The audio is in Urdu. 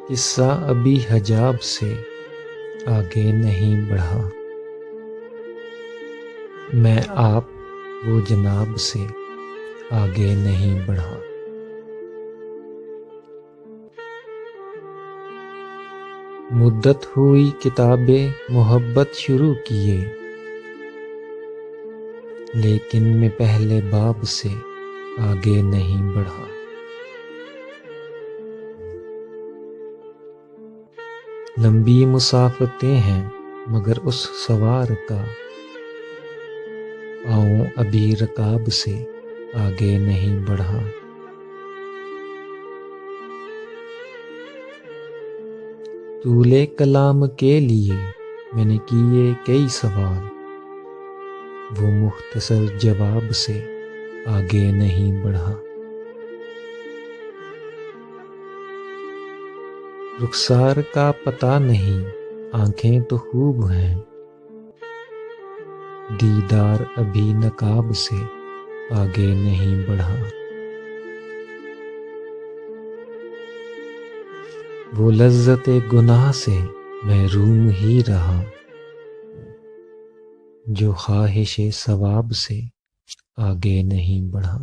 قصہ ابھی حجاب سے آگے نہیں بڑھا، میں آپ وہ جناب سے آگے نہیں بڑھا۔ مدت ہوئی کتاب محبت شروع کیے، لیکن میں پہلے باب سے آگے نہیں بڑھا۔ لمبی مسافتیں ہیں مگر اس سوار کا پاؤں ابھی رکاب سے آگے نہیں بڑھا۔ طول کلام کے لیے میں نے کیے کئی سوال، وہ مختصر جواب سے آگے نہیں بڑھا۔ رخسار کا پتہ نہیں، آنکھیں تو خوب ہیں، دیدار ابھی نقاب سے آگے نہیں بڑھا۔ وہ لذت گناہ سے محروم ہی رہا، جو خواہش ثواب سے آگے نہیں بڑھا۔